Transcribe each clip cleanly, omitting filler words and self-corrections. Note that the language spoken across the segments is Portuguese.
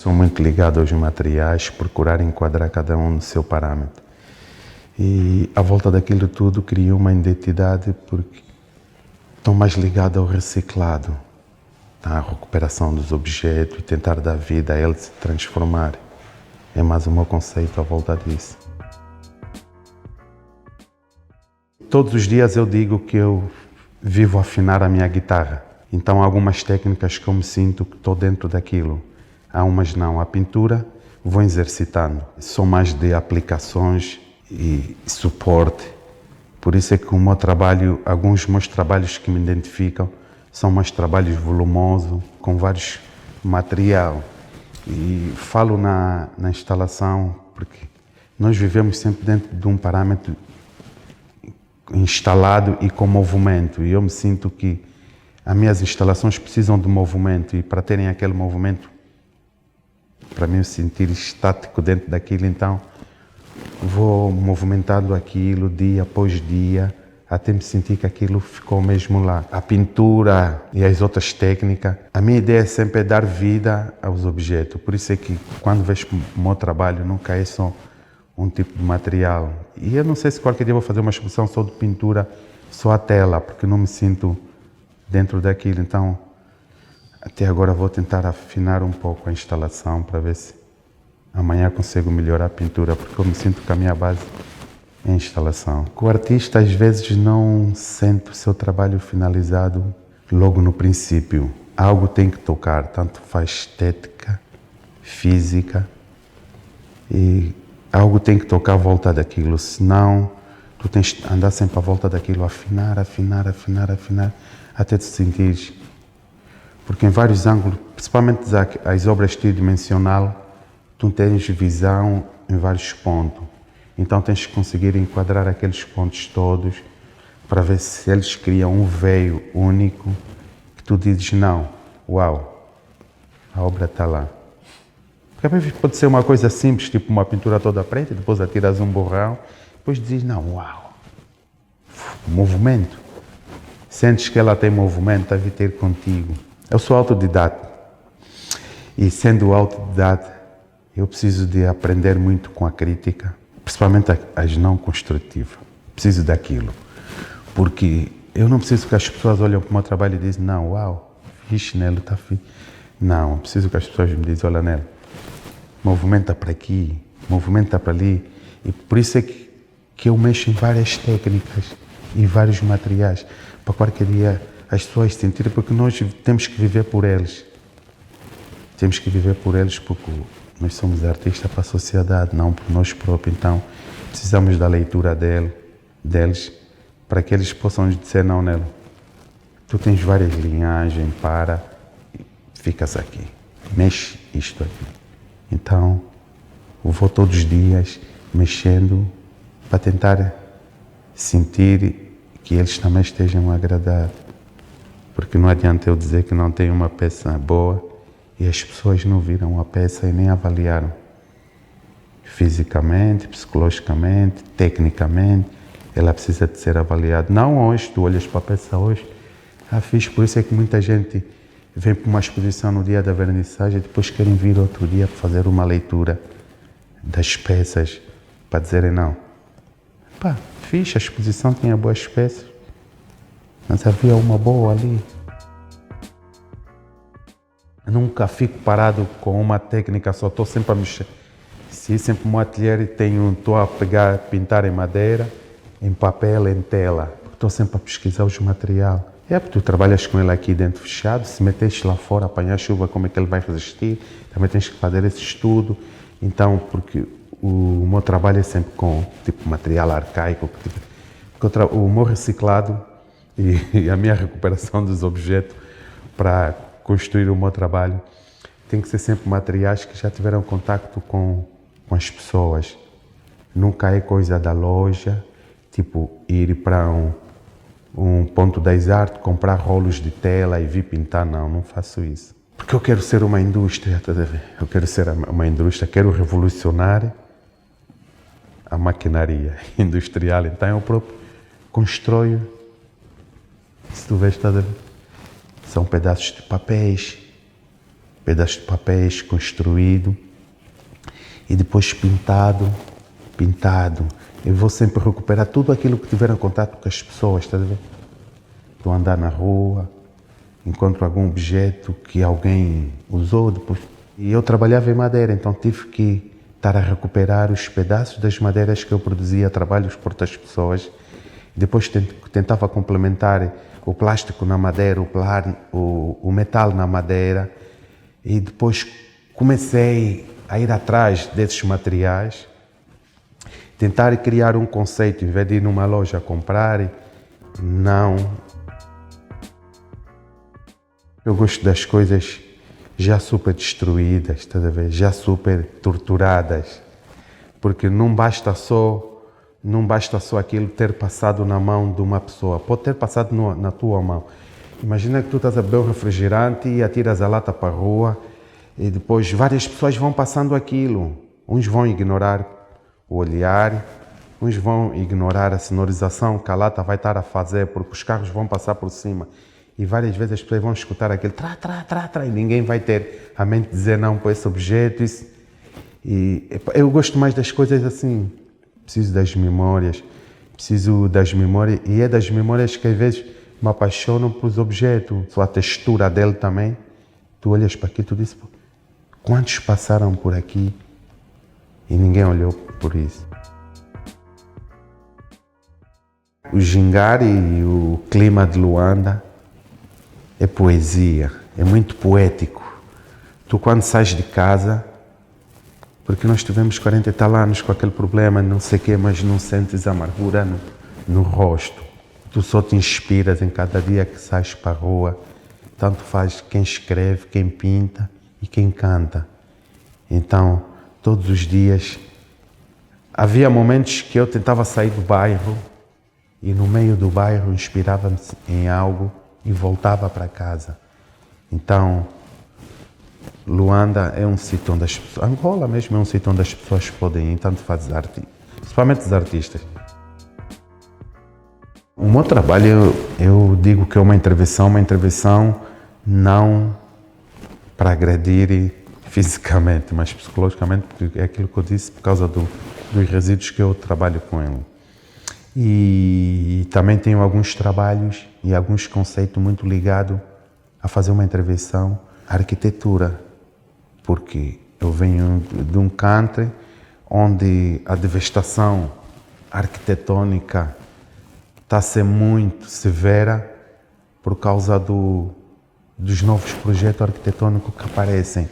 sou muito ligado aos materiais, procurar enquadrar cada um no seu parâmetro. E à volta daquilo tudo criei uma identidade porque estou mais ligado ao reciclado, à recuperação dos objetos e tentar dar vida a eles se transformar. É mais o meu conceito à volta disso. Todos os dias eu digo que eu vivo a afinar a minha guitarra. Então há algumas técnicas que eu me sinto que estou dentro daquilo. Há umas não. A pintura vou exercitando. Sou mais de aplicações e suporte. Por isso é que o meu trabalho, alguns dos meus trabalhos que me identificam, são mais trabalhos volumosos, com vários material. E falo na instalação porque nós vivemos sempre dentro de um parâmetro instalado e com movimento. E eu me sinto que as minhas instalações precisam de movimento e para terem aquele movimento, para mim sentir estático dentro daquilo, então vou movimentando aquilo dia após dia até me sentir que aquilo ficou mesmo lá. A pintura e as outras técnicas, a minha ideia sempre é dar vida aos objetos. Por isso é que quando vejo o meu trabalho nunca é só um tipo de material. E eu não sei se qualquer dia vou fazer uma exposição só de pintura, só a tela, porque não me sinto dentro daquilo. Então, até agora vou tentar afinar um pouco a instalação para ver se amanhã consigo melhorar a pintura, porque eu me sinto que a minha base é a instalação. O artista às vezes não sente o seu trabalho finalizado logo no princípio. Algo tem que tocar, tanto faz estética, física, e algo tem que tocar à volta daquilo, senão tu tens de andar sempre à volta daquilo, afinar, até te sentires. Porque em vários ângulos, principalmente as obras tridimensional, tu tens visão em vários pontos. Então tens que conseguir enquadrar aqueles pontos todos para ver se eles criam um veio único que tu dizes, não, uau, a obra está lá. Porque pode ser uma coisa simples, tipo uma pintura toda preta, depois atiras um borrão, depois dizes, não, uau, movimento. Sentes que ela tem movimento, deve ter contigo. Eu sou autodidata e sendo autodidata, eu preciso de aprender muito com a crítica, principalmente as não construtivas. Preciso daquilo, porque eu não preciso que as pessoas olhem para o meu trabalho e dizem, não, uau, fixe nele, está fixe. Não, eu preciso que as pessoas me dizem, olha nele, movimenta para aqui, movimenta para ali. E por isso é que eu mexo em várias técnicas e vários materiais, para qualquer dia as pessoas sentirem, porque nós temos que viver por eles. Temos que viver por eles porque nós somos artistas para a sociedade, não por nós próprios. Então, precisamos da leitura deles para que eles possam dizer, não, Nelo, tu tens várias linhagens, ficas aqui, mexe isto aqui. Então, eu vou todos os dias mexendo para tentar sentir que eles também estejam agradados. Porque não adianta eu dizer que não tem uma peça boa e as pessoas não viram a peça e nem avaliaram. Fisicamente, psicologicamente, tecnicamente, ela precisa de ser avaliada. Não hoje, tu olhas para a peça hoje, fiz, por isso é que muita gente vem para uma exposição no dia da vernissagem e depois querem vir outro dia para fazer uma leitura das peças, para dizerem não. Fiz, a exposição tinha boas peças, mas havia uma boa ali. Eu nunca fico parado com uma técnica, só estou sempre a mexer. Se sempre no meu ateliê estou a pintar em madeira, em papel, em tela. Estou sempre a pesquisar os materiais. Porque tu trabalhas com ele aqui dentro fechado, se metes lá fora, apanhar chuva, como é que ele vai resistir, também tens que fazer esse estudo. Então, porque o meu trabalho é sempre com tipo material arcaico, o meu reciclado e a minha recuperação dos objetos para construir o meu trabalho tem que ser sempre materiais que já tiveram contacto com as pessoas. Nunca é coisa da loja, tipo ir para um ponto das artes, comprar rolos de tela e vir pintar, não faço isso. Porque eu quero ser uma indústria, tá a ver? Eu quero ser uma indústria, quero revolucionar a maquinaria industrial. Então eu próprio construo, se tu vês, tá a ver? São pedaços de papéis, pedaços de papéis construído e depois pintado. Eu vou sempre recuperar tudo aquilo que tiver em contato com as pessoas, está a ver? Estou a andar na rua, encontro algum objeto que alguém usou depois. E eu trabalhava em madeira, então tive que estar a recuperar os pedaços das madeiras que eu produzia, trabalhos por outras pessoas. Depois tentava complementar o plástico na madeira, o metal na madeira. E depois comecei a ir atrás desses materiais, tentar criar um conceito, em vez de ir numa loja comprar, não. Eu gosto das coisas já super destruídas, estás a ver? Já super torturadas, porque não basta só aquilo ter passado na mão de uma pessoa, pode ter passado na tua mão. Imagina que tu estás a beber um refrigerante e atiras a lata para a rua e depois várias pessoas vão passando aquilo. Uns vão ignorar o olhar, uns vão ignorar a sonorização que a lata vai estar a fazer porque os carros vão passar por cima. E várias vezes as pessoas vão escutar aquele tra, e ninguém vai ter a mente de dizer não para esse objeto. E eu gosto mais das coisas assim. Preciso das memórias e é das memórias que às vezes me apaixonam pelos objetos. Só a textura dele também. Tu olhas para aqui e tu dizes, quantos passaram por aqui e ninguém olhou por isso. O gingar e o clima de Luanda é poesia, é muito poético. Tu quando sais de casa, porque nós tivemos 40 e tal anos com aquele problema, não sei o quê, mas não sentes amargura no rosto. Tu só te inspiras em cada dia que sais para a rua. Tanto faz quem escreve, quem pinta e quem canta. Então, todos os dias, havia momentos que eu tentava sair do bairro e no meio do bairro inspirava-me em algo e voltava para casa. Então, Luanda é um sítio onde as pessoas, Angola mesmo é um sítio onde as pessoas podem ir, tanto faz arte, principalmente os artistas. O meu trabalho, eu digo que é uma intervenção não para agredir fisicamente, mas psicologicamente, porque é aquilo que eu disse, por causa dos resíduos que eu trabalho com ele. E também tenho alguns trabalhos e alguns conceitos muito ligados a fazer uma intervenção à arquitetura, porque eu venho de um country onde a devastação arquitetônica está a ser muito severa por causa dos novos projetos arquitetônicos que aparecem.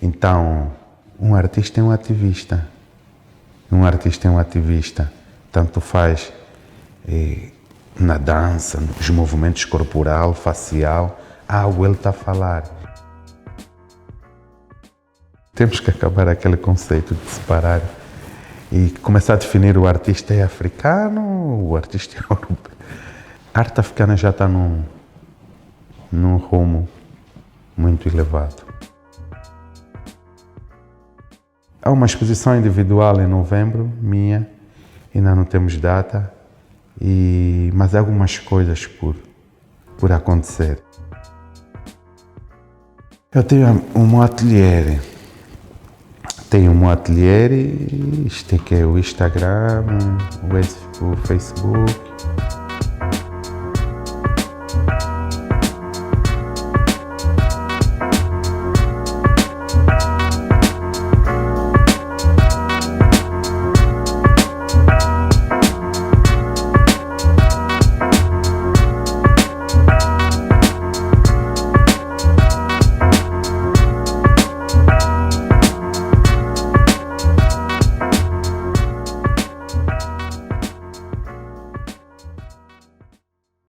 Então, um artista é um ativista. Tanto faz na dança, nos movimentos corporal, facial, algo ele está a falar. Temos que acabar aquele conceito de separar e começar a definir o artista é africano, o artista é europeu. A arte africana já está num rumo muito elevado. Há uma exposição individual em novembro, minha, ainda não temos data, mas há algumas coisas por acontecer. Eu tenho um ateliê. Isto é que é o Instagram, o Facebook,